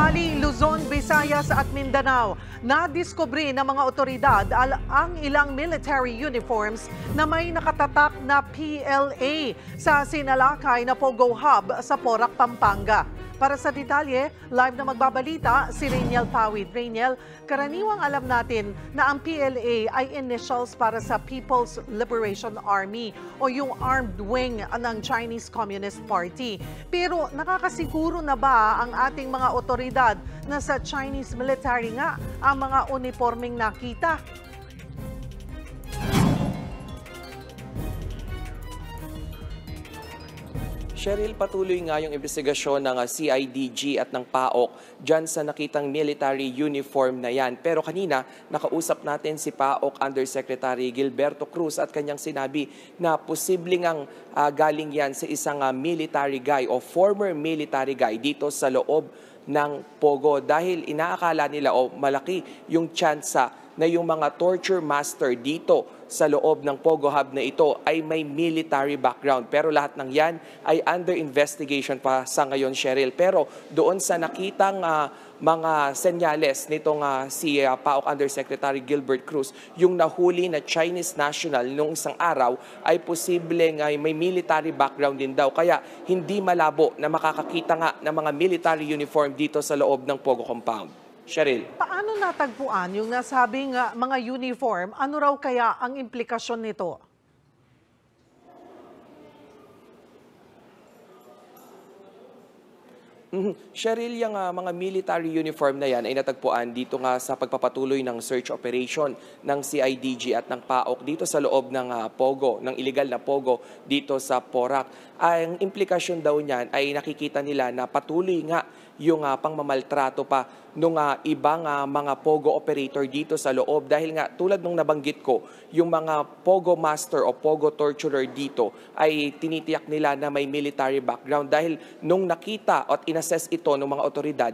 Bali, Luzon, Visayas at Mindanao, nadiskubre ng mga otoridad ang ilang military uniforms na may nakatatak na PLA sa sinalakay na Pogo Hub sa Porac, Pampanga. Para sa detalye, live na magbabalita si Rainiel Pawid. Rainiel, karaniwang alam natin na ang PLA ay initials para sa People's Liberation Army o yung armed wing ng Chinese Communist Party. Pero nakakasiguro na ba ang ating mga otoridad na sa Chinese military nga ang mga uniformeng nakita? Cheryl, patuloy nga yung investigasyon ng CIDG at ng PAOK dyan sa nakitang military uniform na yan. Pero kanina, nakausap natin si PAOK Undersecretary Gilberto Cruz at kanyang sinabi na posibleng ang galing yan sa isang military guy o former military guy dito sa loob ng Pogo dahil inaakala nila o malaki yung tsansa na yung mga torture master dito sa loob ng Pogo Hub na ito ay may military background. Pero lahat ng yan ay under investigation pa sa ngayon, Cheryl. Pero doon sa nakitang mga senyales nitong si PAOK Undersecretary Gilbert Cruz, yung nahuli na Chinese national nung isang araw ay posibleng ay may military background din daw. Kaya hindi malabo na makakakita nga ng mga military uniform dito sa loob ng Pogo compound. Cheryl. Paano natagpuan yung nasabing mga uniform? Ano raw kaya ang implikasyon nito? Cheryl, yung mga military uniform na yan ay natagpuan dito nga sa pagpapatuloy ng search operation ng CIDG at ng PAOK dito sa loob ng Pogo, ng illegal na Pogo dito sa Porac. Ang implikasyon daw niyan ay nakikita nila na patuloy nga yung pangmamaltrato pa nung ibang mga Pogo operator dito sa loob dahil nga tulad nung nabanggit ko, yung mga Pogo master o Pogo torturer dito ay tinitiyak nila na may military background dahil nung nakita at inassess ito ng mga otoridad,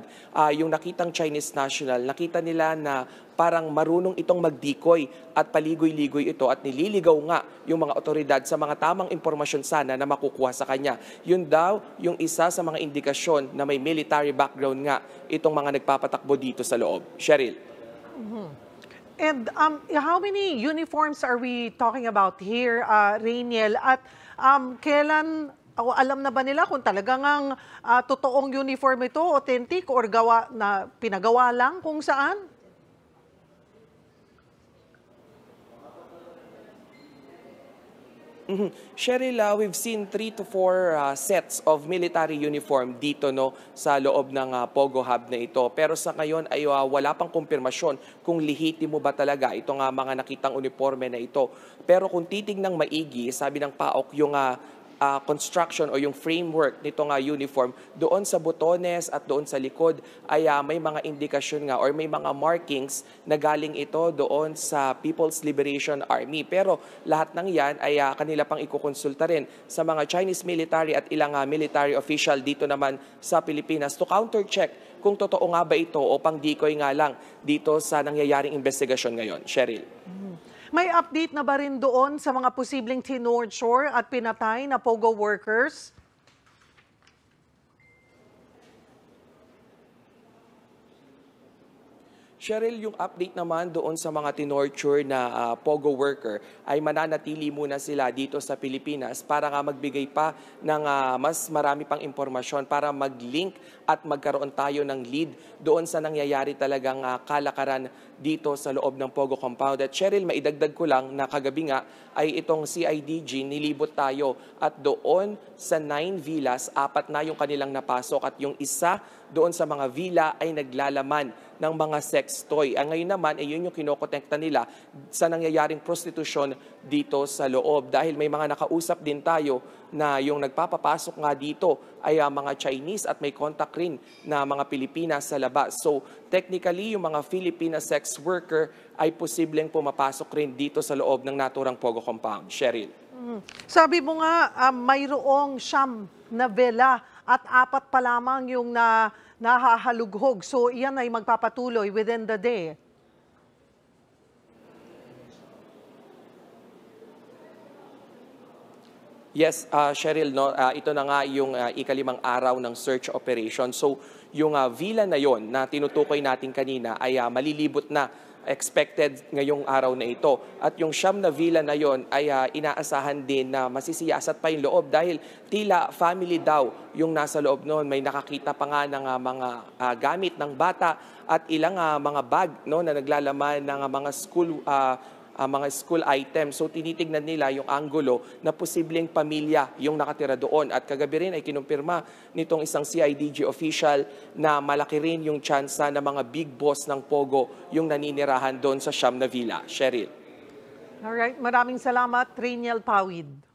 yung nakitang Chinese national, nakita nila na parang marunong itong magdikoy at paligoy-ligoy ito at nililigaw nga yung mga otoridad sa mga tamang impormasyon sana na makukuha sa kanya. Yun daw yung isa sa mga indikasyon na may military background nga itong mga nagpapatakbo dito sa loob. Cheryl. And how many uniforms are we talking about here, Rainiel? At kailan, alam na ba nila kung talagang totoong uniform ito, authentic, or pinagawa lang kung saan? Cheryl, we've seen 3 to 4 sets of military uniform dito sa loob ng Pogo Hub na ito. Pero sa ngayon ay wala pang kumpirmasyon kung lihitimo ba talaga itong mga nakitang uniforme na ito. Pero kung titingnang maigi, sabi ng PAOK, yung construction o yung framework nitong uniform, doon sa butones at doon sa likod ay may mga indikasyon nga or may mga markings na galing ito doon sa People's Liberation Army. Pero lahat ng yan ay kanila pang ikukonsulta rin sa mga Chinese military at ilang military official dito naman sa Pilipinas to counter-check kung totoo nga ba ito o pang-decoy nga lang dito sa nangyayaring investigasyon ngayon. Cheryl. May update na ba rin doon sa mga posibleng tinorture at pinatay na Pogo workers? Cheryl, yung update naman doon sa mga tinorture na Pogo worker ay mananatili muna sila dito sa Pilipinas para nga magbigay pa ng mas marami pang impormasyon para mag-link at magkaroon tayo ng lead doon sa nangyayari talagang kalakaran dito sa loob ng Pogo compound. At Cheryl, maidagdag ko lang na kagabi nga ay itong CIDG nilibot tayo at doon sa 9 villas, 4 na yung kanilang napasok at yung isa doon sa mga villa ay naglalaman ng mga sex toy. Ang ngayon naman ay yun yung kinokonekta nila sa nangyayaring prostitusyon dito sa loob. Dahil may mga nakausap din tayo na yung nagpapapasok nga dito ay mga Chinese at may contact rin na mga Pilipinas sa labas. So technically, yung mga Filipina sex worker ay posibleng pumapasok rin dito sa loob ng naturang Pogo compound. Cheryl. Sabi mo nga, mayroong siyam na villa at 4 pa lamang yung nahahalughog. So iyan ay magpapatuloy within the day. Yes, Cheryl, ito na nga yung ikalimang araw ng search operation. So yung villa na yon na tinutukoy natin kanina ay malilibot na, expected ngayong araw na ito. At yung siyam na villa na yon ay inaasahan din na masisiyasat pa yung loob dahil tila family daw yung nasa loob noon. May nakakita pa nga ng mga gamit ng bata at ilang mga bag, no, na naglalaman ng mga school items. So tinitignan nila yung anggulo na posibleng pamilya yung nakatira doon. At kagabi rin ay kinumpirma nitong isang CIDG official na malaki rin yung tsansa na mga big boss ng Pogo yung naninirahan doon sa siyam na villa. Cheryl. Alright, maraming salamat, Triniel Pawid.